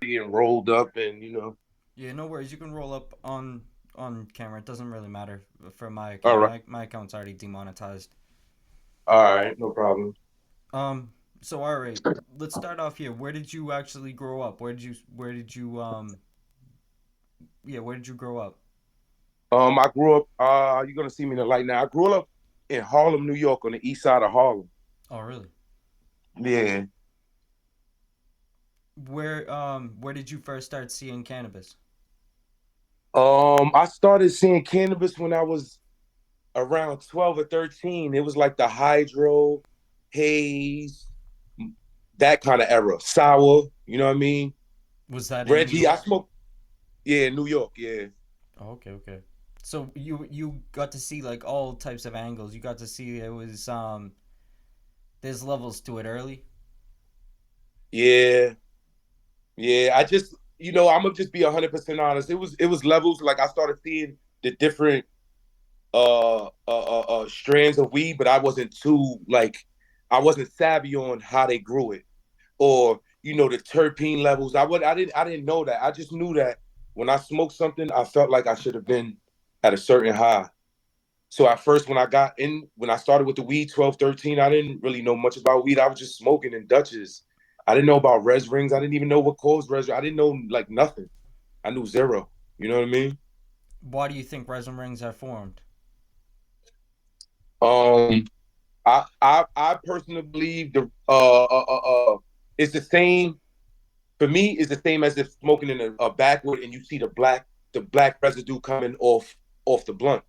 and rolled up, and Yeah, no worries. You can roll up on camera. It doesn't really matter for my All account. right, My account's already demonetized. all right, no problem. Um. So all right, let's start off here. Where did you actually grow up? Where did you grow up? I grew up. You're gonna see me in the light now. I grew up in Harlem, New York, on the east side of Harlem. Oh, really? Yeah. Where did you first start seeing cannabis? I started seeing cannabis when I was around 12 or 13. It was like the hydro, haze, that kind of era. Sour, you know what I mean? Was that in New Reggie, I York? smoked. Yeah, New York. Yeah. Oh, okay, okay. So you got to see like all types of angles. You got to see it was there's levels to it early. Yeah. Yeah, I just, I'm gonna just be 100% honest. It was levels. Like I started seeing the different strands of weed, but I wasn't savvy on how they grew it, or the terpene levels. I didn't know that. I just knew that when I smoked something, I felt like I should have been at a certain high. So at first, when I started with the weed, 12, 13, I didn't really know much about weed. I was just smoking in Dutches. I didn't know about res rings. I didn't even know what caused res. I didn't know like nothing. I knew zero. You know what I mean? Why do you think resin rings are formed? Um, I personally believe it's the same for me. It's the same as if smoking in a backwood and you see the black residue coming off the blunt.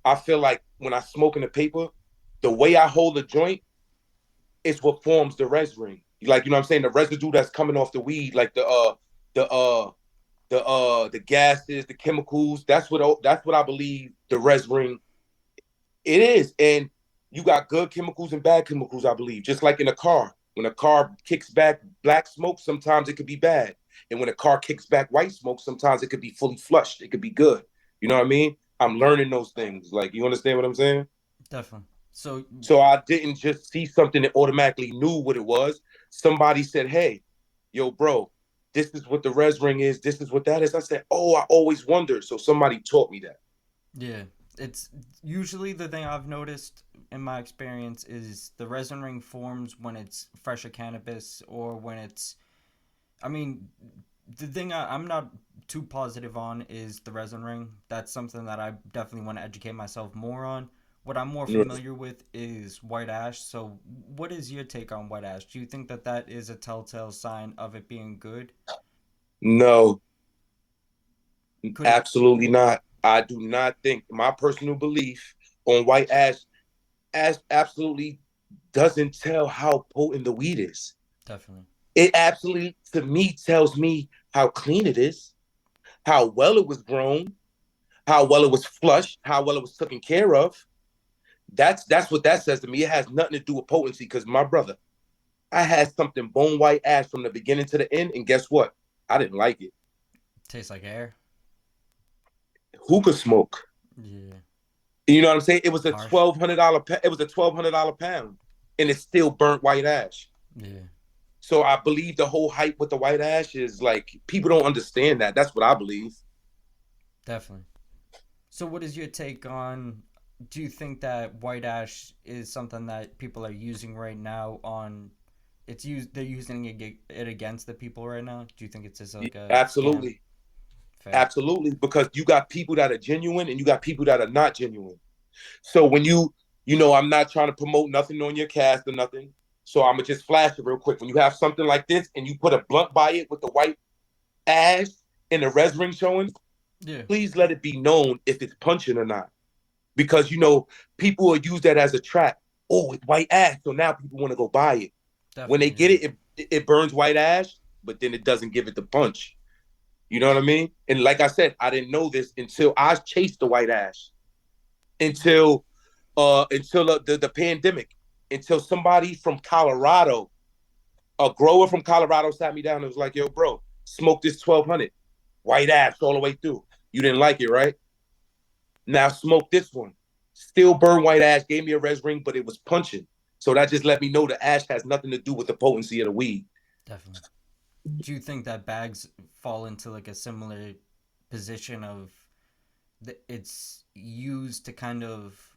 I feel like when I smoke in the paper, the way I hold the joint is what forms the res ring. Like what I'm saying, the residue that's coming off the weed, like the the gases, the chemicals. That's what I believe the res ring it is. And you got good chemicals and bad chemicals, I believe. Just like in a car. When a car kicks back black smoke, sometimes it could be bad. And when a car kicks back white smoke, sometimes it could be fully flushed. It could be good. You know what I mean? I'm learning those things. Like, you understand what I'm saying? Definitely. So So I didn't just see something and automatically knew what it was. Somebody said, "Hey, yo, bro, this is what the res ring is. This is what that is." I said, "Oh, I always wondered." So somebody taught me that. yeah, it's usually the thing I've noticed in my experience is the resin ring forms when it's fresher cannabis or when it's. I mean, the thing I'm not too positive on is the resin ring. That's something that I definitely want to educate myself more on. What I'm more familiar with is white ash. So, what is your take on white ash? Do you think that that is a telltale sign of it being good? No, Could it absolutely not. I do not think my personal belief on white ash as absolutely doesn't tell how potent the weed is. definitely? It absolutely, to me, tells me how clean it is, how well it was grown, how well it was flushed, how well it was taken care of. That's what that says to me. It has nothing to do with potency because my brother, I had something bone white ash from the beginning to the end, and guess what? I didn't like it. Tastes like air. Hookah smoke. Yeah, You know what I'm saying? It was a harsh. $1,200. It was a $1,200 pound, and it still burnt white ash. Yeah, So I believe the whole hype with the white ash is like people don't understand that. That's what I believe. definitely. So, what is your take on? Do you think that white ash is something that people are using right now? On it's used, they're using it against the people right now. Do you think it's just like a scam? Absolutely, Fair, absolutely, because you got people that are genuine and you got people that are not genuine. So when I'm not trying to promote nothing on your cast or nothing. So I'm gonna just flash it real quick. When you have something like this and you put a blunt by it with the white ash and the res ring showing, yeah, please let it be known if it's punching or not. Because people will use that as a trap. Oh, it's white ash, so now people want to go buy it. When they definitely, get yeah, it burns white ash, but then it doesn't give it the punch. You know what I mean? And like I said, I didn't know this until I chased the white ash until the pandemic, until somebody from Colorado, a grower from Colorado, sat me down and was like, "Yo, bro, smoke this 1200 white ash all the way through. You didn't like it, right? Now smoke this one. Still burn white ash. Gave me a res ring, but it was punching. So that just let me know the ash has nothing to do with the potency of the weed. definitely. Do you think that bags fall into like a similar position of it's used to kind of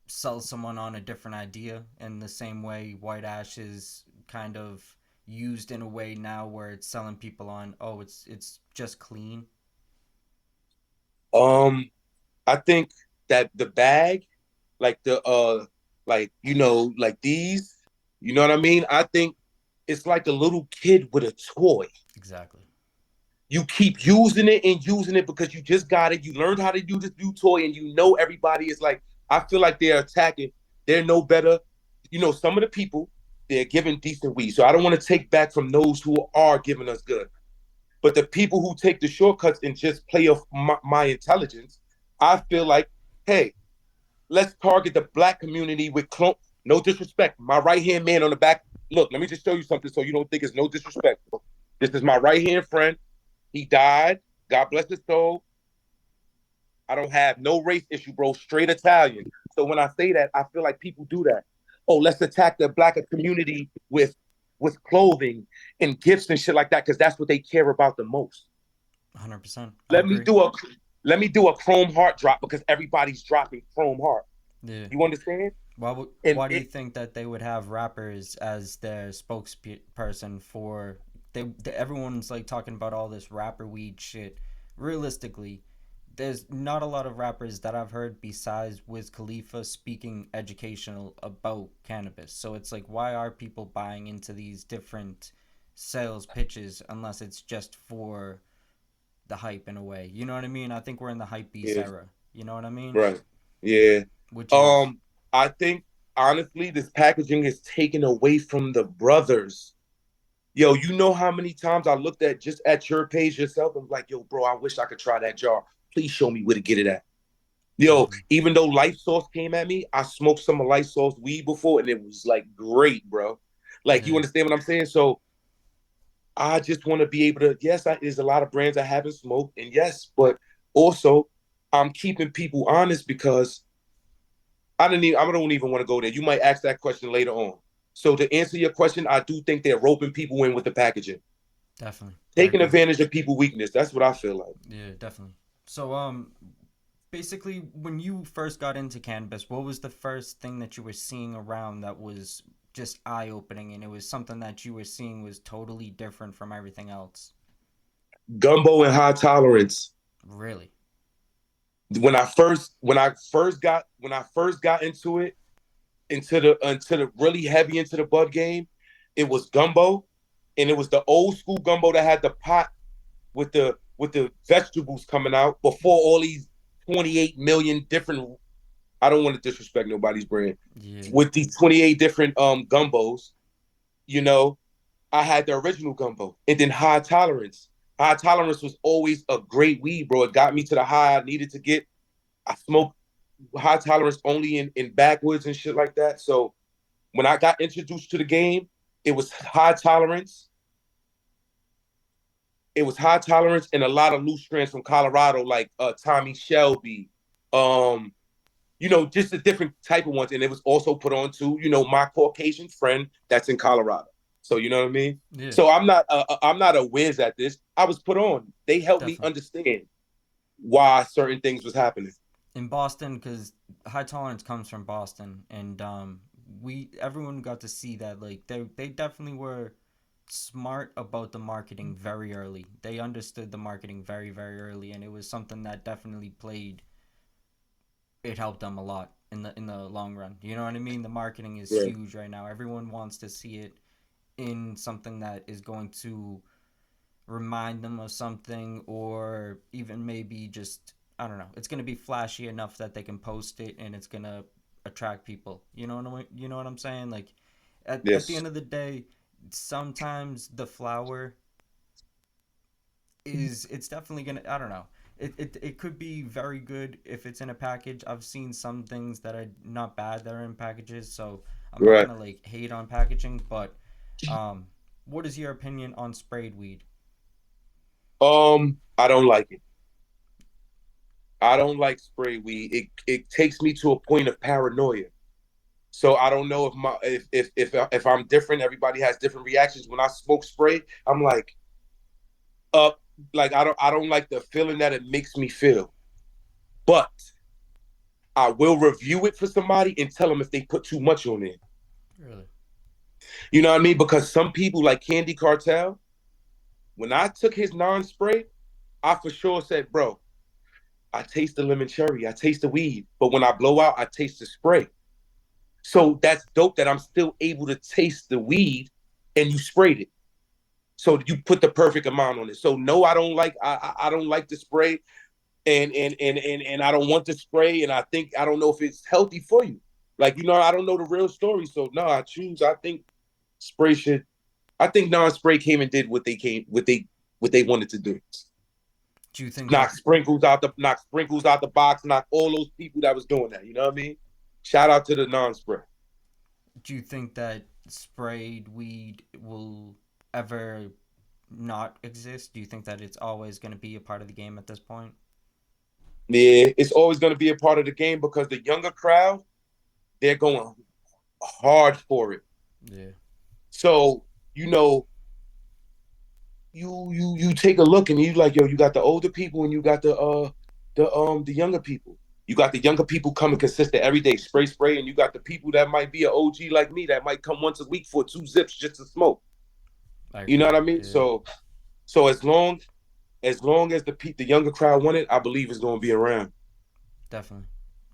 sell someone on a different idea in the same way white ash is kind of used in a way now where it's selling people on, oh, it's just clean. Um, I think that the bag, like like like these, you know what I mean? I think it's like a little kid with a toy. Exactly. You keep using it because you just got it. You learned how to use this new toy, and you know everybody is like. I feel like they're attacking. They're no better. Some of the people they're giving decent weed. So I don't want to take back from those who are giving us good. But the people who take the shortcuts and just play off my intelligence, I feel like, hey, let's target the black community with clone. No disrespect. My right hand man on the back. Look, let me just show you something so you don't think it's no disrespect. This is my right hand friend. He died. God bless his soul. I don't have no race issue, bro. Straight Italian. So when I say that, I feel like people do that. Oh, let's attack the black community with clothing and gifts and shit like that because that's what they care about the most. 100%. I Let me agree. do a let me do a chrome heart drop because everybody's dropping chrome heart. Yeah. You understand? And Why do you think that they would have rappers as their spokesperson for everyone's like talking about all this rapper weed shit. Realistically, there's not a lot of rappers that I've heard besides Wiz Khalifa speaking educational about cannabis. So it's like, why are people buying into these different sales pitches unless it's just for the hype in a way? You know what I mean? I think we're in the hype beast yeah, era. You know what I mean? right. Yeah. Which is Um, I think honestly, this packaging is taken away from the brothers. Yo, you know how many times I looked at just at your page yourself and like, yo, bro, I wish I could try that jar. Please show me where to get it at. Yo, definitely. even though Life Source came at me, I smoked some of Life Source weed before and it was like great, bro. Like, you Yeah, understand what I'm saying? So I just want to be able to, yes, there's a lot of brands I haven't smoked, and yes, but also I'm keeping people honest because I don't even want to go there. You might ask that question later on. So to answer your question, I do think they're roping people in with the packaging, definitely. I taking agree. advantage of people' weakness. That's what I feel like. Yeah, definitely. So, basically, when you first got into cannabis, what was the first thing that you were seeing around that was just eye opening, and it was something that you were seeing was totally different from everything else? Gumbo and high tolerance. Really? When I first got into the really heavy into the bud game, it was gumbo, and it was the old school gumbo that had the pot with the vegetables coming out before all these 28 million different. I don't want to disrespect nobody's brand Yeah. with these 28 different gumbos. You know, I had the original gumbo, and then high tolerance. High tolerance was always a great weed, bro. It got me to the high I needed to get. I smoked high tolerance only in backwoods and shit like that. So when I got introduced to the game, it was high tolerance. It was high tolerance and a lot of loose strands from Colorado, like Tommy Shelby, um, just a different type of ones. And it was also put on to, my Caucasian friend that's in Colorado. So you know what I mean. Yeah, So I'm not a whiz at this. I was put on. They helped me definitely. understand why certain things was happening. In Boston, because high tolerance comes from Boston, and we everyone got to see that like they definitely were smart about the marketing very early. They understood the marketing very early, and it was something that definitely played. It helped them a lot in the long run. You know what I mean? The marketing is Yeah. huge right now. Everyone wants to see it in something that is going to remind them of something, or even maybe just, I don't know. It's going to be flashy enough that they can post it and it's going to attract people. You know what I'm saying? Like at the Yes. end of the day, sometimes the flower is it's definitely gonna, I don't know. It could be very good if it's in a package. I've seen some things that are not bad that are in packages, so I'm not Right. gonna like hate on packaging, but um what is your opinion on sprayed weed? I don't like it. I don't like spray weed. It takes me to a point of paranoia. So I don't know if my if I'm different. Everybody has different reactions. When I smoke spray, I'm up, like I don't like the feeling that it makes me feel. But I will review it for somebody and tell them if they put too much on it. Really? You know what I mean? Because some people like Candy Cartel, when I took his non-spray, I for sure said, bro, I taste the lemon cherry, I taste the weed, but when I blow out, I taste the spray. So that's dope that I'm still able to taste the weed and you sprayed it. So you put the perfect amount on it. So no, I don't like the spray and I don't want the spray and I don't know if it's healthy for you. Like, I don't know the real story. So no, I think spray should I think non-spray came and did what they wanted to do. Do you think Knock that sprinkles out the box, knock all those people that was doing that. You know what I mean? Shout out to the non-spray. do you think that sprayed weed will ever not exist? Do you think that it's always going to be a part of the game at this point? Yeah, it's always going to be a part of the game because the younger crowd, they're going hard for it. Yeah. So, you know, you take a look and you like, yo, you got the older people and you got the younger people. You got the younger people coming consistent every day, spray, and you got the people that might be an OG like me that might come once a week for 2 zips just to smoke. I You know agree. what I mean? Yeah, So as long as the younger crowd want it, I believe it's going to be around. definitely.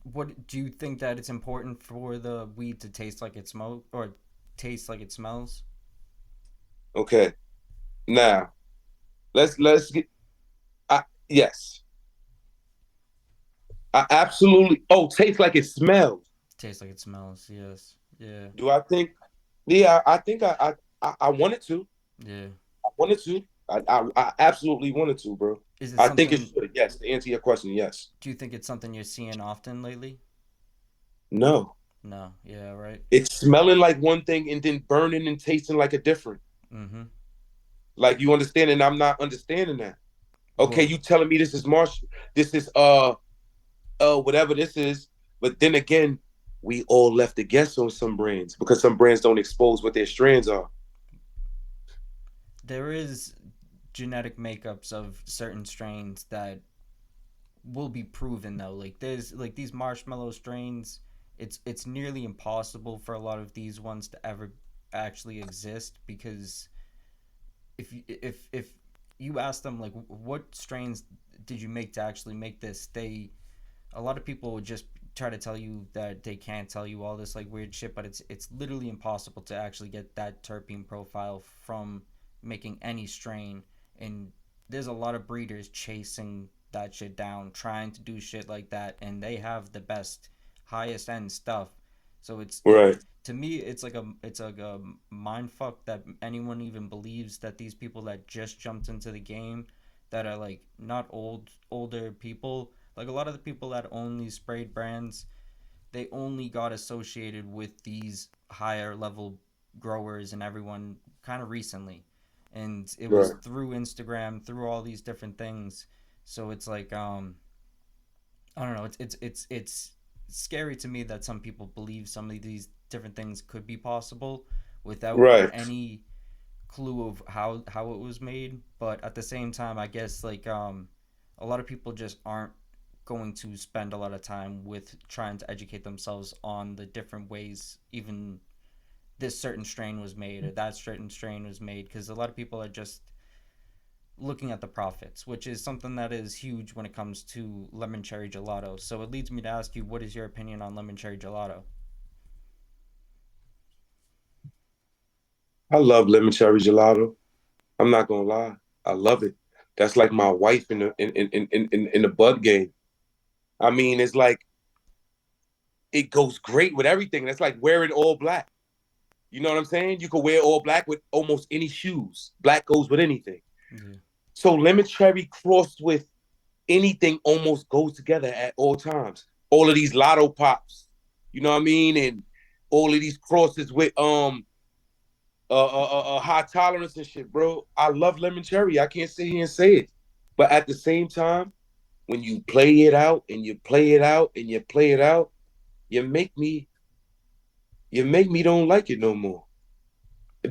What do you think that it's important for the weed to taste like it smoke or taste like it smells? Okay, now let's get. Yes, I absolutely. Oh, tastes like it smells. Taste like it smells. Yes. Yeah. Do I think? Yeah, I think I wanted to. Yeah. I wanted to. I absolutely wanted to, bro. Is it I think it something? should. Yes, to answer your question, yes. Do you think it's something you're seeing often lately? No, No. Yeah. Right. it's smelling like one thing and then burning and tasting like a different. Mm-hmm. Like you understand, and I'm not understanding that. Okay, Well, you telling me this is marsh, this is whatever this is, but then again, we all left to guess on some brands because some brands don't expose what their strands are. there is genetic makeups of certain strains that will be proven though. Like there's like these marshmallow strains. It's nearly impossible for a lot of these ones to ever actually exist because if you ask them like what strains did you make to actually make this, they a lot of people would just try to tell you that they can't tell you all this like weird shit, but it's literally impossible to actually get that terpene profile from making any strain. And there's a lot of breeders chasing that shit down, trying to do shit like that, and they have the best, highest end stuff. So it Right, to me it's like a mind fuck that anyone even believes that these people that just jumped into the game that are like not older people, like a lot of the people that own these sprayed brands, they only got associated with these higher level growers and everyone kind of recently. And it was right, through Instagram, through all these different things. So it's like I don't know, it's scary to me that some people believe some of these different things could be possible without right, any clue of how it was made. But at the same time, I guess like a lot of people just aren't going to spend a lot of time with trying to educate themselves on the different ways even this certain strain was made or that certain strain was made, because a lot of people are just looking at the profits, which is something that is huge when it comes to lemon cherry gelato. So it leads me to ask you, what is your opinion on lemon cherry gelato? I love lemon cherry gelato. I'm not gonna lie, I love it. That's like my wife in the bud game. I mean, it's like it goes great with everything. That's like wearing all black. You know what I'm saying? You could wear all black with almost any shoes. Black goes with anything. Yeah. So lemon cherry crossed with anything almost goes together at all times. All of these lotto pops, you know what I mean, and all of these crosses with high tolerance and shit, bro. I love lemon cherry. I can't sit here and say it, but at the same time, when you play it out and you play it out and you play it out, you make me You make me don't like it no more.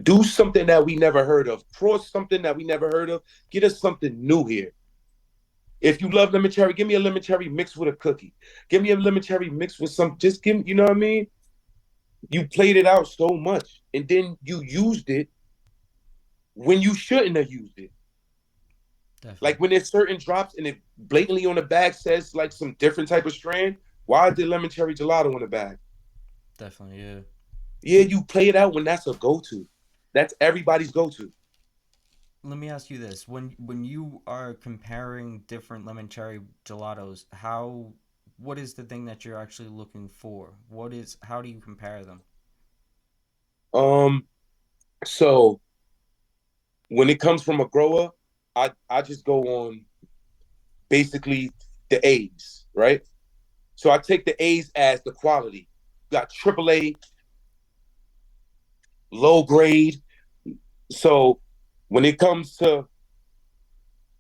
Do something that we never heard of. Cross something that we never heard of. Get us something new here. If you love lemon cherry, give me a lemon cherry mixed with a cookie. Give me a lemon cherry mixed with some. Just give me, you know what I mean? You played it out so much, and then you used it when you shouldn't have used it. Definitely. Like when there's certain drops and it blatantly on the bag says like some different type of strand. Why is there lemon cherry gelato on the bag? Definitely, yeah. Yeah, you play it out when that's a go-to. That's everybody's go-to. Let me ask you this: when you are comparing different lemon cherry gelatos, how what is the thing that you're actually looking for? What is how do you compare them? Um, so when it comes from a grower, I just go on basically the A's, right? So I take the A's as the quality. You got AAA, low grade. So when it comes to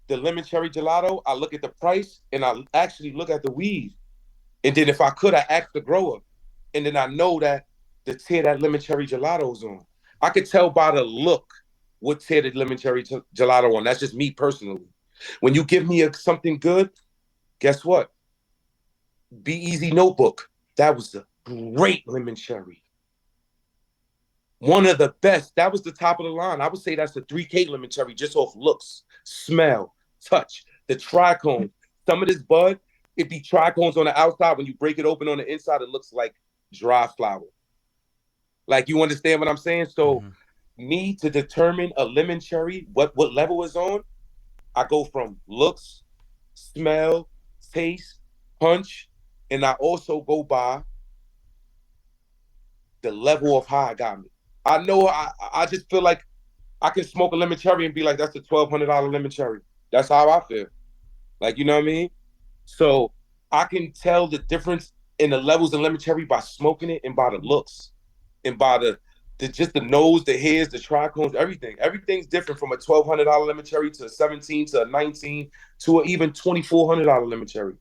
the lemon cherry gelato, I look at the price and I actually look at the weed. And then if I could, I ask the grower. And then I know that the tier that lemon cherry gelato's on. I could tell by the look what tier the lemon cherry gelato on. That's just me personally. When you give me something good, guess what? Be Easy Notebook. That was a great lemon cherry. One of the best. That was the top of the line. I would say that's the 3K lemon cherry just off looks, smell, touch, the trichome. Some of this bud, it be trichomes on the outside. When you break it open on the inside, it looks like dry flower. Like you understand what I'm saying? So Mm-hmm. me to determine a lemon cherry, what level is on, I go from looks, smell, taste, punch, and I also go by the level of how it got me. I know I just feel like I can smoke a lemon cherry and be like, that's a $1,200 lemon cherry. That's how I feel. Like, you know what I mean? So I can tell the difference in the levels of lemon cherry by smoking it and by the looks and by the just the nose, the hairs, the trichomes, everything. Everything's different from a $1,200 lemon cherry to a 17 to a 19 to an even $2,400 lemon cherry.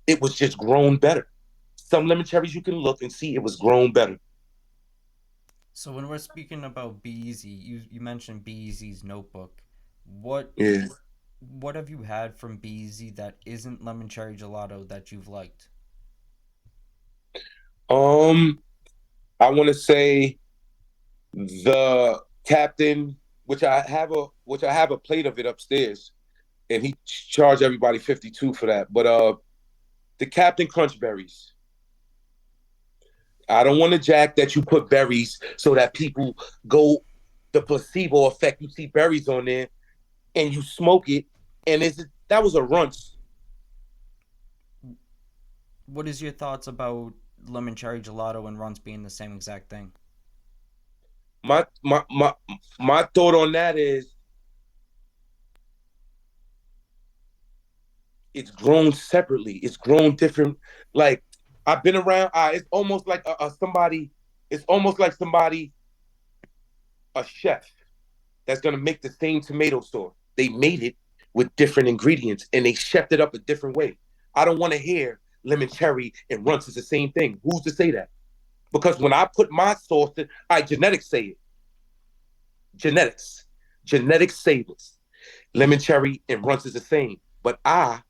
It was just grown better. Some lemon cherries you can look and see it was grown better. So when we're speaking about Be Easy, you mentioned Be Easy's notebook. What Yeah. what have you had from Be Easy that isn't lemon cherry gelato that you've liked? Um, I want to say the captain, which I have a plate of it upstairs, and he charged everybody 52 for that. But the Captain Crunch berries. I don't want to jack that you put berries so that people go the placebo effect. You see berries on there and you smoke it, and that was a runts. What is your thoughts about lemon cherry gelato and runs being the same exact thing? My thought on that is it's grown separately. It's grown different. Like I've been around. It's almost like a somebody. It's almost like somebody, a chef that's gonna make the same tomato sauce. They made it with different ingredients and they chefed it up a different way. I don't want to hear lemon cherry and runts is the same thing. Who's to say that? Because when I put my sauce in, genetics say it. Genetics. Genetics say this. Lemon cherry and runts is the same. But I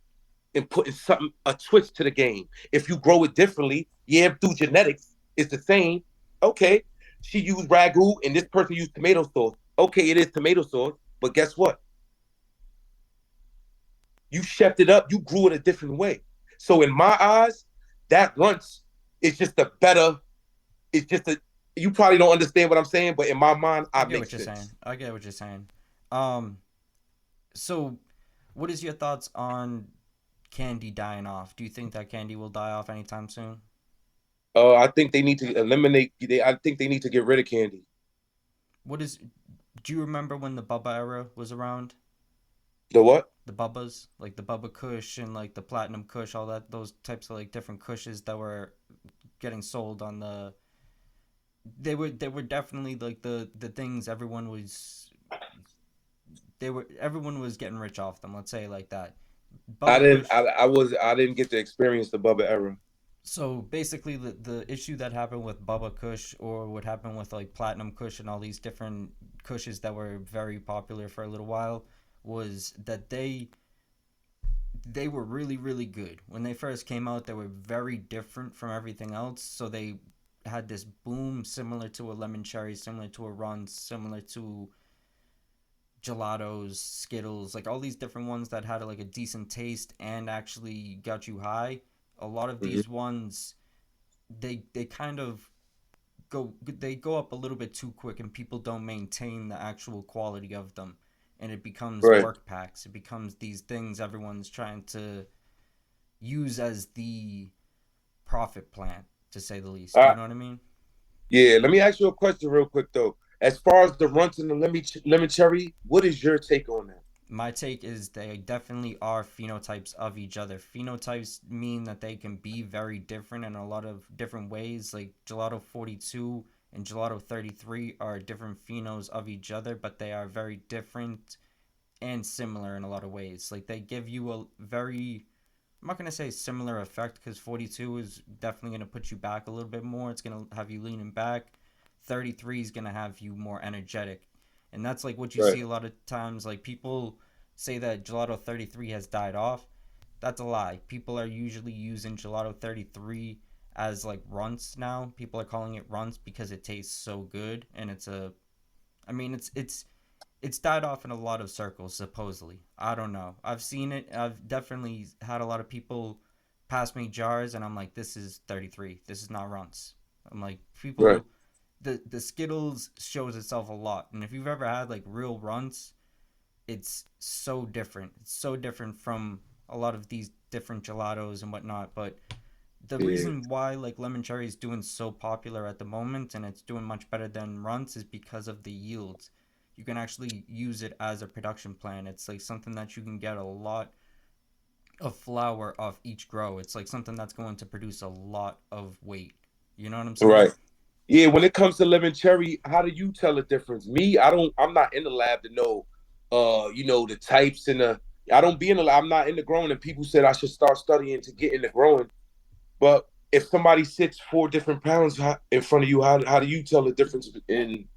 am putting something, a twist to the game. If you grow it differently, yeah, through genetics, it's the same. Okay. She used ragu and this person used tomato sauce. Okay, it is tomato sauce, but guess what? You chefed it up, you grew it a different way. So in my eyes, that runts is just a better, it's just a, you probably don't understand what I'm saying, but in my mind, I I get make what you're saying. sense. I get what you're saying. Um, so what is your thoughts on candy dying off? Do you think that candy will die off anytime soon? I think they need to eliminate. I think they need to get rid of candy. What is? Do you remember when the Bubba era was around? The what? The Bubbas, like the Bubba Kush and like the Platinum Kush, all that, those types of like different Kushes that were getting sold on the. They were definitely like the things everyone was. Everyone was getting rich off them. Let's say it like that. I Bubba didn't. Kush. I didn't get to experience the Bubba era. So basically, the issue that happened with Bubba Kush, or what happened with like Platinum Kush and all these different Kushes that were very popular for a little while, was that they were really really good when they first came out. They were very different from everything else, so they had this boom similar to a lemon cherry, similar to a run, similar to gelatos, Skittles, like all these different ones that had like a decent taste and actually got you high. A lot of Hmm. these ones, they kind of go up a little bit too quick, and people don't maintain the actual quality of them, and it becomes Right. work packs. It becomes these things everyone's trying to use as the profit plan, to say the least. You Uh, know what I mean? yeah. Let me ask you a question real quick though. As far as the runts and the lemon cherry, what is your take on that? My take is they definitely are phenotypes of each other. Phenotypes mean that they can be very different in a lot of different ways. Like Gelato 42 and Gelato 33 are different phenos of each other, but they are very different and similar in a lot of ways. Like they give you a very, I'm not gonna say similar effect, because 42 is definitely gonna put you back a little bit more. It's gonna have you leaning back. 33 is gonna have you more energetic, and that's like what you Right. see a lot of times. Like people say that Gelato 33 has died off. That's a lie. People are usually using Gelato 33 as like runts now. People are calling it runts because it tastes so good, and it's a, I mean, it's died off in a lot of circles, supposedly. I don't know. I've seen it. I've definitely had a lot of people pass me jars, and I'm like, this is 33. This is not runts. I'm like, Right. people, the Skittles shows itself a lot. And if you've ever had like real runts, it's so different. It's so different from a lot of these different gelatos and whatnot. But the Yeah. reason why like lemon cherry is doing so popular at the moment, and it's doing much better than runts, is because of the yields. You can actually use it as a production plan. It's like something that you can get a lot of flour off each grow. It's like something that's going to produce a lot of weight. You know what I'm saying? Right. Yeah, when it comes to lemon cherry, how do you tell the difference? Me, I don't. I'm not in the lab to know, the types and the. I don't be in the lab. I'm not in the growing, and people said I should start studying to get into growing. But if somebody sits 4 different pounds in front of you, how do you tell the difference in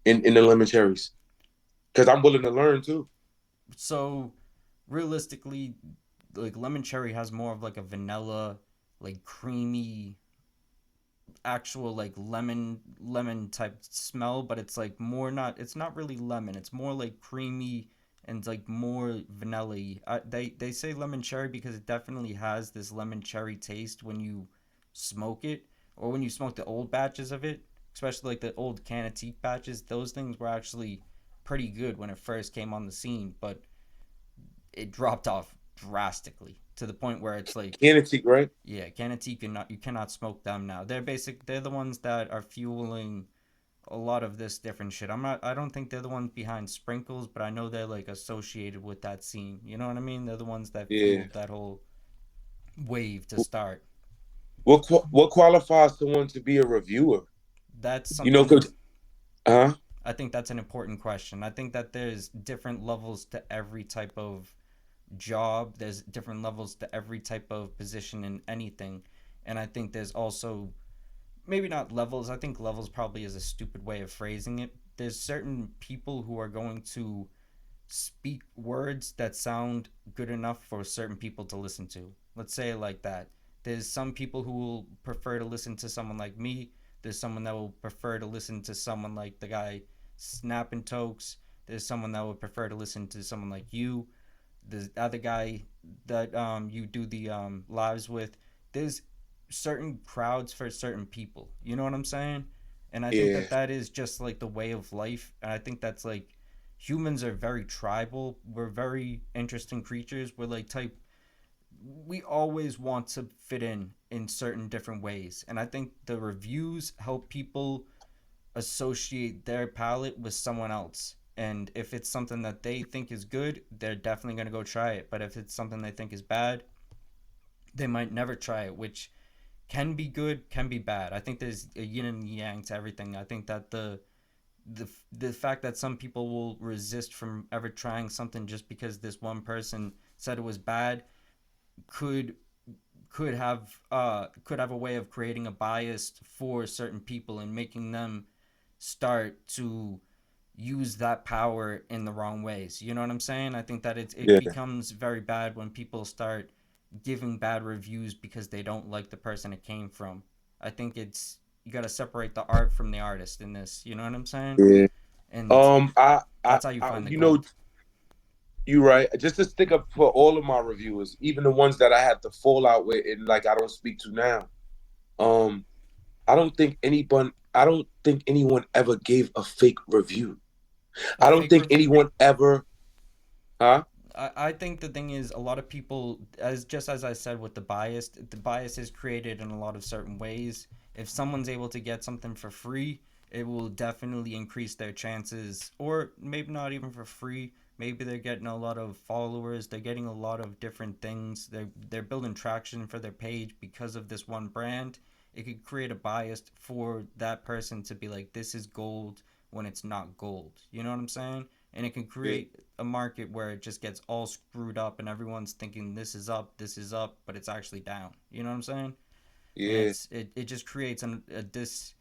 the lemon cherries? Because I'm willing to learn too. So realistically, like lemon cherry has more of like a vanilla, like creamy actual like lemon type smell, but it's like more not, it's not really lemon. It's more like creamy and like more vanilla. They say lemon cherry because it definitely has this lemon cherry taste when you smoke it, or when you smoke the old batches of it, especially like the old Canatique batches. Those things were actually pretty good when it first came on the scene, but it dropped off drastically to the point where it's like, Kinetic, right? yeah, Canatique, you cannot smoke them now. They're the ones that are fueling a lot of this different shit. I don't think they're the ones behind Sprinkles, but I know they're like associated with that scene. You know what I mean? They're the ones that Yeah. fueled that whole wave to start. What qualifies someone to be a reviewer? That's You know, something, cause huh? I think that's an important question. I think that there's different levels to every type of job. There's different levels to every type of position in anything. And I think there's also, maybe not levels. I think levels probably is a stupid way of phrasing it. There's certain people who are going to speak words that sound good enough for certain people to listen to. Let's say it like that. There's some people who will prefer to listen to someone like me. There's someone that will prefer to listen to someone like the guy Snapping Tokes. There's someone that would prefer to listen to someone like you, the other guy that you do the lives with. There's certain crowds for certain people. You know what I'm saying? And I think Yeah. that that is just like the way of life. And I think that's like, humans are very tribal. We're very interesting creatures. We're like type, we always want to fit in certain different ways. And I think the reviews help people associate their palette with someone else. And if it's something that they think is good, they're definitely going to go try it. But if it's something they think is bad, they might never try it, which can be good, can be bad. I think there's a yin and yang to everything. I think that the fact that some people will resist from ever trying something just because this one person said it was bad could could have a way of creating a bias for certain people and making them start to use that power in the wrong ways. You know what I'm saying? I think that it Yeah, becomes very bad when people start giving bad reviews because they don't like the person it came from. I think it's you got to separate the art from the artist in this. You know what I'm saying? yeah. And that's how you I, find the you know, gold. you right. Just to stick up for all of my reviewers, even the ones that I had to fall out with and like I don't speak to now. Um, I don't think anyone ever gave a fake review. A I don't fake think review. anyone ever, huh? I think the thing is a lot of people, as just as I said with the bias is created in a lot of certain ways. If someone's able to get something for free, it will definitely increase their chances, or maybe not even for free. Maybe they're getting a lot of followers, they're getting a lot of different things, they're building traction for their page because of this one brand. It could create a bias for that person to be like, this is gold when it's not gold. You know what I'm saying? And it can Yeah, create a market where it just gets all screwed up and everyone's thinking this is up, but it's actually down. You know what I'm saying? And yeah, it just creates a this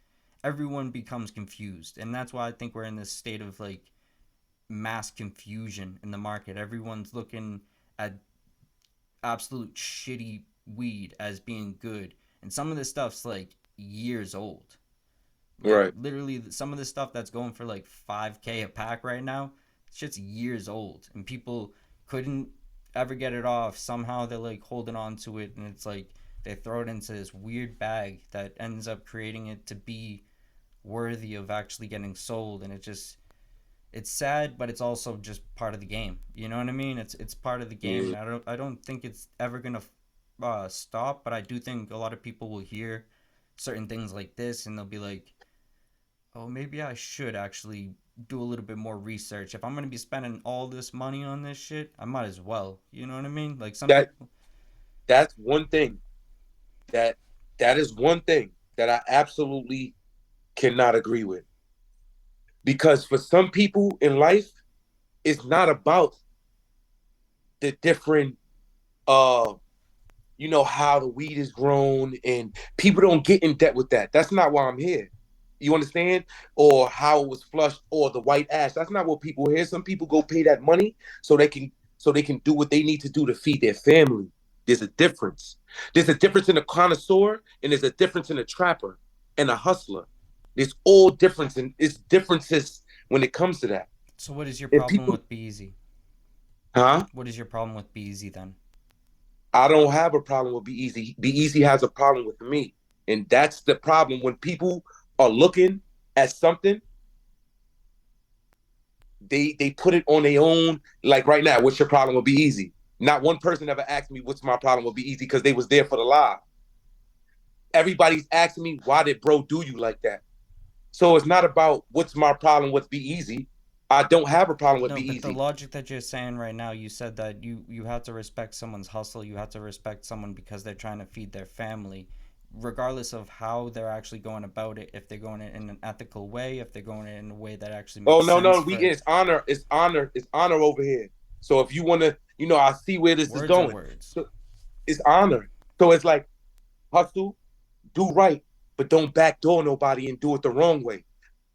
everyone becomes confused. And that's why I think we're in this state of like mass confusion in the market. Everyone's looking at absolute shitty weed as being good. And some of this stuff's like years old. Like right. literally, some of the stuff that's going for like 5K a pack right now, shit's years old, and people couldn't ever get it off. Somehow they're like holding on to it, and it's like they throw it into this weird bag that ends up creating it to be worthy of actually getting sold, and it's sad, but it's also just part of the game. You know what I mean? It's part of the game, Yeah. and I don't think it's ever gonna stop. But I do think a lot of people will hear certain things like this, and they'll be like, oh, maybe I should actually do a little bit more research. If I'm gonna be spending all this money on this shit, I might as well. You know what I mean? Like some That people, that's one thing that that is one thing that I absolutely cannot agree with. Because for some people in life, it's not about the different uh how the weed is grown, and people don't get in debt with that. That's not why I'm here. You understand? Or how it was flushed, or the white ash. That's not what people hear. Some people go pay that money so they can do what they need to do to feed their family. There's a difference. There's a difference in a connoisseur, and there's a difference in a trapper and a hustler. There's all difference, and it's differences when it comes to that. so what is your And problem people, with Beezy? huh? What is your problem with Beezy then? I don't have a problem with Be Easy. Be Easy has a problem with me. And that's the problem. When people are looking at something, they put it on their own. Like right now, what's your problem with Be Easy? Not one person ever asked me what's my problem with Be Easy because they was there for the live. Everybody's asking me, why did bro do you like that? So it's not about what's my problem with Be Easy. I don't have a problem with No, Be but the Easy. logic that you're saying right now, you said that you have to respect someone's hustle. You have to respect someone because they're trying to feed their family, regardless of how they're actually going about it. If they're going it in an ethical way, if they're going it in a way that actually Oh makes no, sense no, we for it's honor, it's honor, it's honor over here. So if you wanna, I see where this is words are going. words. So it's honor. So it's like hustle, do right, but don't backdoor nobody and do it the wrong way.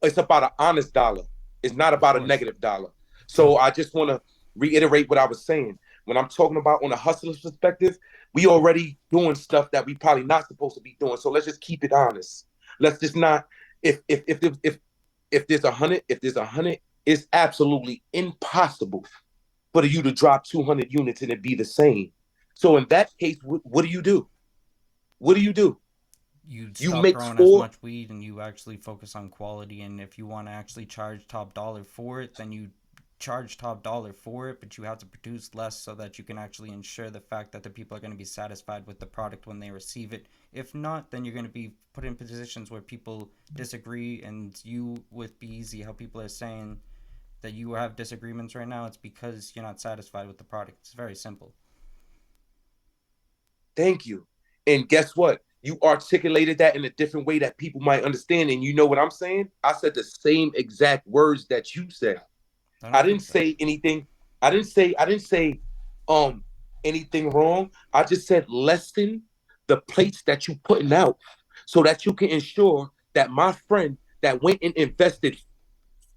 It's about an honest dollar. It's not Of about a course. negative dollar. So I just want to reiterate what I was saying. When I'm talking about on a hustler's perspective, we already doing stuff that we probably not supposed to be doing. So let's just keep it honest. Let's just not. If there's 100, it's absolutely impossible for you to drop 200 units and it be the same. So in that case, what do you do? What do you do? You You stop make growing as four. much weed and you actually focus on quality. And if you want to actually charge top dollar for it, then you charge top dollar for it, but you have to produce less so that you can actually ensure the fact that the people are going to be satisfied with the product when they receive it. If not, then you're going to be put in positions where people disagree. And you, with BZ, how people are saying that you have disagreements right now, it's because you're not satisfied with the product. It's very simple. Thank you. And guess what? You articulated that in a different way that people might understand. And you know what I'm saying? I said the same exact words that you said. I I don't didn't think so. say anything. I didn't say um anything wrong. I just said lessen. the plates that you putting out so that you can ensure that my friend that went and invested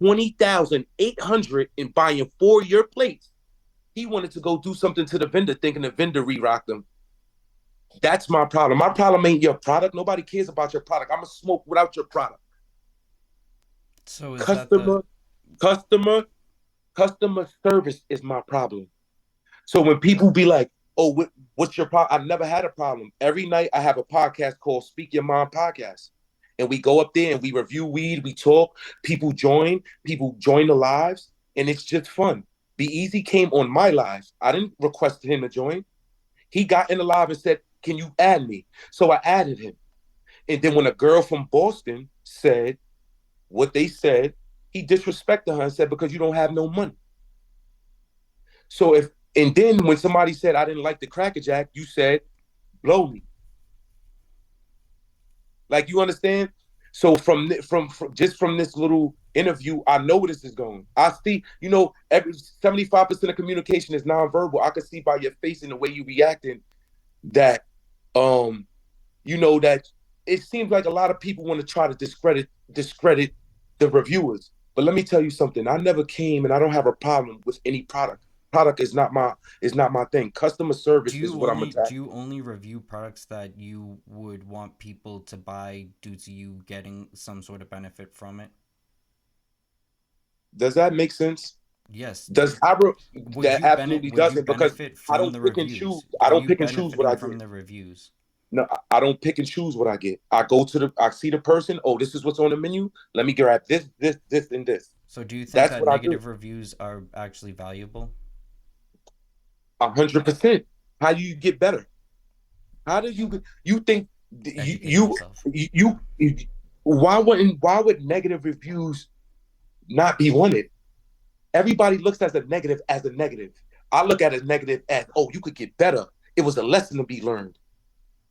20,800 in buying 4 year plates, he wanted to go do something to the vendor thinking the vendor re-rocked them. That's my problem. My problem ain't your product. Nobody cares about your product. I'm gonna smoke without your product. So is that the Customer, customer, customer service is my problem. So when people be like, "Oh, what's your problem?" I've never had a problem. Every night I have a podcast called "Speak Your Mind" podcast, and we go up there and we review weed. We talk. People join the lives, and it's just fun. Be Easy came on my live. I didn't request him to join. He got in the live and said, "Can you add me?" So I added him. And then when a girl from Boston said what they said, he disrespected her and said, "Because you don't have no money." So if and then when somebody said I didn't like the Cracker Jack, you said, "Blow me." Like, you understand? So from just from this little interview, I know where this is going. I see, every 75% of communication is nonverbal. I can see by your face and the way you reacting that um that it seems like a lot of people want to try to discredit the reviewers. But let me tell you something. I never came and I don't have a problem with any product. Product is not my thing. Customer service is what I'm do attacking. you only review products that you would want people to buy due to you getting some sort of benefit from it? Does that make sense? Yes. Does that absolutely Would you doesn't, because benefit I from don't the pick and choose. reviews? I Are don't you pick and choose what benefiting I from get. the reviews? No, I don't pick and choose what I get. I see the person. Oh, this is what's on the menu. Let me grab this, and this. So do you think That's that what I do. negative reviews are actually valuable? 100%. How do you get better? How do you think Educate myself. you why would negative reviews not be wanted? Everybody looks at a negative as a negative. I look at a negative as, oh, you could get better. It was a lesson to be learned.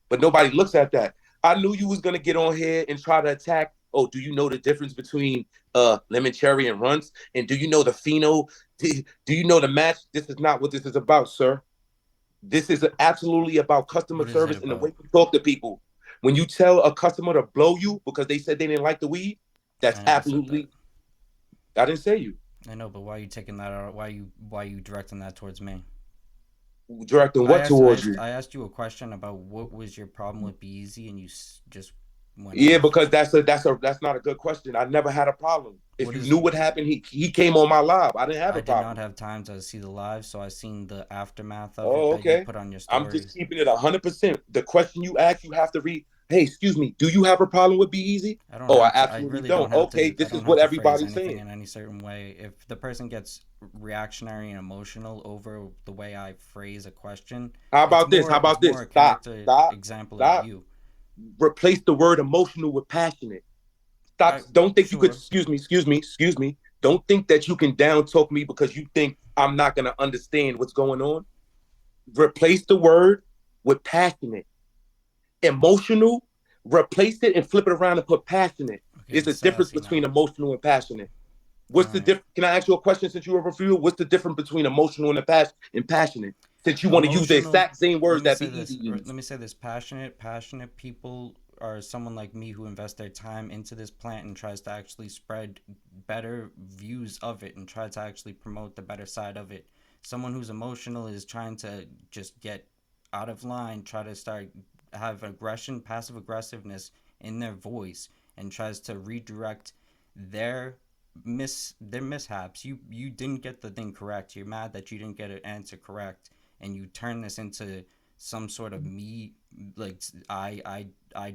But nobody looks at that. I knew you was gonna get on here and try to attack. Oh, do you know the difference between lemon cherry and runts? And do you know the pheno? Do you know the match? This is not what this is about, sir. This is absolutely about customer What is it service and the way about? you talk to people. When you tell a customer to blow you because they said they didn't like the weed, I that's never said that. absolutely. I didn't say you. I know, but why are you taking that out? Why are you directing that towards me? Directing what towards you? I asked you a question about what was your problem with Be Easy, and you just went Yeah, off. because that's not a good question. I never had a problem. If What you is? knew what happened, he came on my live. I didn't have I a did not problem. have time to see the live, so I seen the aftermath of it Oh, that you okay. put on your I'm just stories. keeping it 100%. The question you ask, you have to read. Hey, excuse me. Do you have a problem with Be Easy? I don't Oh, I have to. I absolutely really don't. don't have Okay, to. I this is don't what have to phrase everybody's anything saying. in any certain way. If the person gets reactionary and emotional over the way I phrase a question, How about this? How it's about more this? a Stop. character Stop. example of Stop. you. Replace the word emotional with passionate. Stop. I Don't think you could. Sure. Excuse me. Don't think that you can down talk me because you think I'm not gonna understand what's going on. Replace the word with passionate. Emotional. Replace it and flip it around and put passionate. Okay, There's it's a difference sassy between now. emotional and passionate. All What's the right. difference? Can I ask you a question since you were a reviewer? What's the difference between emotional and passionate? Since you want to use the Emotional. exact same Let words me that say Be Easy this. Let used. me say this. Passionate people are someone like me who invest their time into this plant and tries to actually spread better views of it and try to actually promote the better side of it. Someone who's emotional is trying to just get out of line, try to start have aggression, passive aggressiveness in their voice, and tries to redirect their their mishaps. You didn't get the thing correct. You're mad that you didn't get an answer correct, and you turn this into some sort of me, like I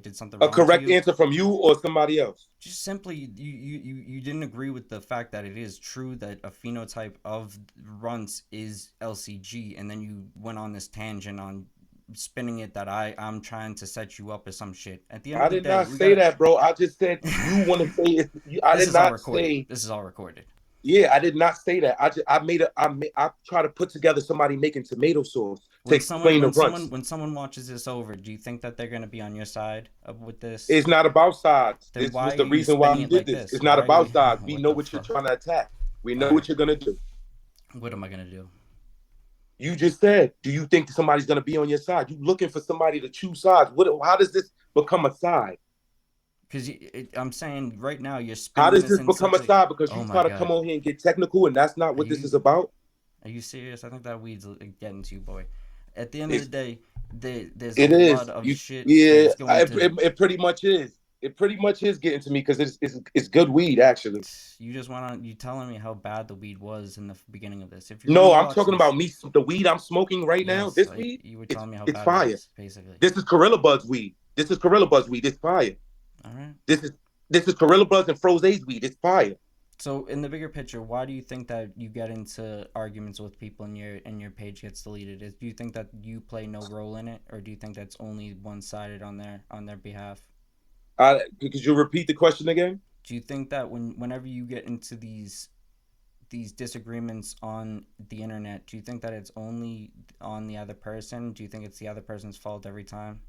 did something A wrong to correct you. answer from you or somebody else. Just simply you didn't agree with the fact that it is true that a phenotype of runts is LCG, and then you went on this tangent on spinning it that I'm trying to set you up or some shit. At the end I of the did day, not we say gotta. that, bro. I just said you want to say it. I This did is all not recorded. say. This is all recorded. Yeah, I did not say that. I try to put together somebody making tomato sauce to explain the runts. When someone watches this over, do you think that they're gonna be on your side with this? It's not about sides. Then This why was are the you reason why spinning we it did like this. this? It's not Why are you? about sides. We What know the what you're fuck? trying to attack. We All know right. what you're gonna do. What am I gonna do? You just said, do you think somebody's going to be on your side? You looking for somebody to choose sides. What? How does this become a side? Because I'm saying right now you're How spinning does this this in become such a a. side? Because Oh you my try to come god, on here and get technical, and that's not are what this you is about. are you serious? I think that weed's getting to you, boy. At the end of the It's, day, there's a it lot is. of You, shit yeah, that's going to. it pretty much is. It pretty much is getting to me because it's good weed actually. You just want to you telling me how bad the weed was in the beginning of this. If you No, I'm rewatch talking this, about me. The weed I'm smoking right now. yes, This weed, you were telling me how it's bad it fire. was, basically. This is Gorilla Buzz weed. This is Gorilla Buzz weed. It's fire. All right. This is this is Gorilla Buzz and Froze weed. It's fire. So in the bigger picture, why do you think that you get into arguments with people and your page gets deleted? Do you think that you play no role in it, or do you think that's only one sided on their behalf? Could you repeat the question again? Do you think that whenever you get into these disagreements on the internet, do you think that it's only on the other person? Do you think it's the other person's fault every time?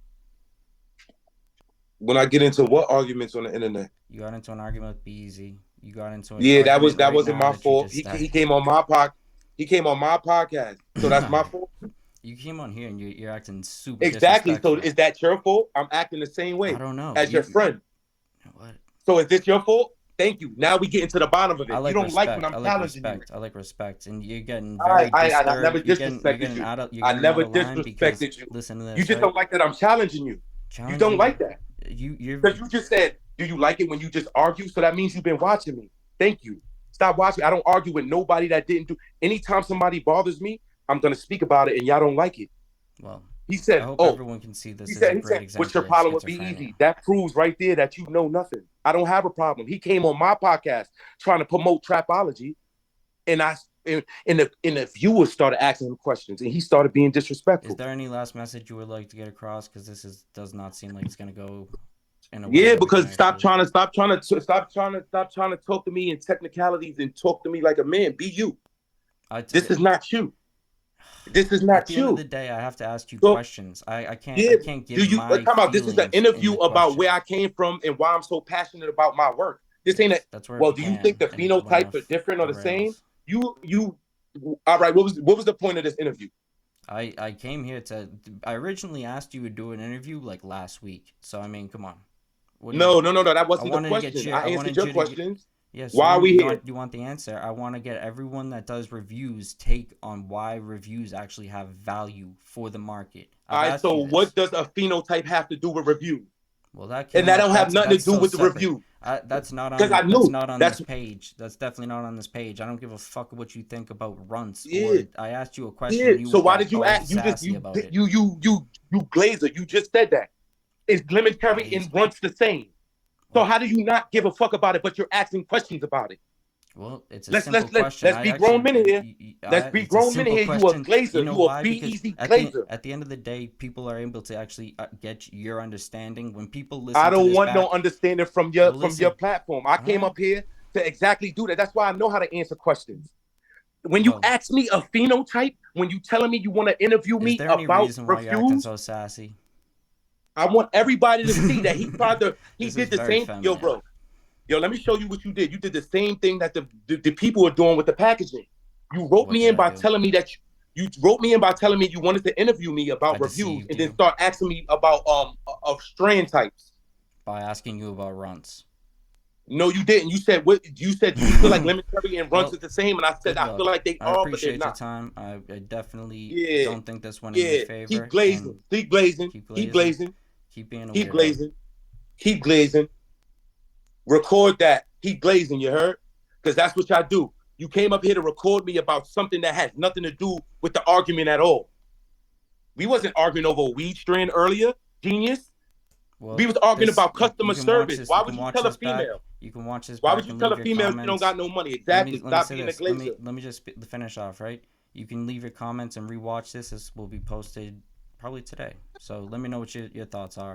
When I get into what arguments on the internet? You got into an argument with Beezy. You got into an Yeah, argument that right wasn't now my that you fault. just He started. came on my he came on my podcast, so that's my fault. You came on here and you're acting super Exactly. So disrespectful. is that your fault? I'm acting the same I way don't know. as your friend. What? So is this your fault? Thank you. Now we get into the bottom of I it. You like don't like when respect. I'm I like challenging you. respect. I like respect. And you're getting very I never disturbed. You're disrespected getting you. out of you're I getting out never of line because disrespected you. listen to You this, just right? don't like that I'm challenging you. You don't Challenging like you. that. You're Because you just said, do you like it when you just argue? So that means you've been watching me. Thank you. Stop watching. I don't argue with nobody that didn't do. Anytime somebody bothers me, I'm gonna speak about it, and y'all don't like it. well. He I said, hope "Oh, everyone can see this is a he great said, what's your example of problem with Be schizophrenia. Easy? That proves right there that you know nothing. I don't have a problem. He came on my podcast trying to promote trapology, and the viewers started asking him questions, and he started being Is disrespectful. there any last message you would like to get across? Because this is does not seem like it's gonna go in a way Yeah, that we can because actually. stop trying to talk to me in technicalities and talk to me like a man. Be you. I This is not you. This is at not the end of you. the day, I have to ask you So questions. yeah, I can't do give you my come out? This is an feelings in interview the about where question. I came from and why I'm so passionate about my work. This ain't a Yes, that's where it well. Do you think began the and went phenotypes are off different or the the same? rails. You all right? What was the point of this interview? I came here to. I originally asked you to do an interview like last week. So I mean, come on. What do you? No. That I wasn't the wanted to get question. your. I I answered wanted your you to get. questions. Yeah, so Why are we here? you want the answer. I want to get everyone that does reviews take on why reviews actually have value for the market. All I've right. asked So you what this. does a phenotype have to do with reviews? Well, that And came that up. don't have nothing to That's do still with the separate. review because I That's knew not on this that's page. That's definitely not on this page. I don't give a fuck what you think about runts. yeah. Or I asked you a question Yeah. and you So why got did you all act? You just sassy about it. you glazer. You just said that. Is lemon curry and Glazer. runts the same? So What? how do you not give a fuck about it, but you're asking questions about it? Well, it's a simple question. Let's I be grown actually, men here. Let's be it's a grown men simple here. You a question. You glazer. know You a why? be Because easy glazer. at the end of the day, people are able to actually get your understanding. When people I listen to don't this want no back, understanding well, from your listen. platform. I All came right. up here to exactly do that. That's why I know how to answer questions. When you Well, ask me a phenotype, when you telling me you want to interview is me there any about reason why you're acting reviews, so sassy? I want everybody to see that he This is did the very same. Yo, feminine. bro, yo, let me show you what you did. You did the same thing that the people are doing with the packaging. You wrote What me did in I by do? telling me that you wrote me in by telling me you wanted to interview me I about reviews, deceived and then you start asking me about of strand types. by asking you about runts. No, you didn't. You said what? You said, do you feel like lemon curry and runts Well, is the same? And I said good I feel luck. like they I are, but they're appreciate your not. time. I definitely Yeah, don't think this went in your yeah. Keep favor. glazing. And Keep glazing. keep Keep glazing. glazing. Keep being a Keep weirdo. glazing. Keep glazing. Record that. Keep glazing. You heard? Because that's what y'all do. You came up here to record me about something that has nothing to do with the argument at all. We wasn't arguing over a weed strand earlier, genius. We Well, was arguing this about customer you can watch service. this. You Why can would you watch tell a this back. female? You can watch this Why would back you and tell leave a your female you don't comments. got no money? Exactly. Let me Stop say being a this. glazer. Let me just finish off. Right. You can leave your comments and rewatch this. This will be posted probably today. So let me know what your thoughts are.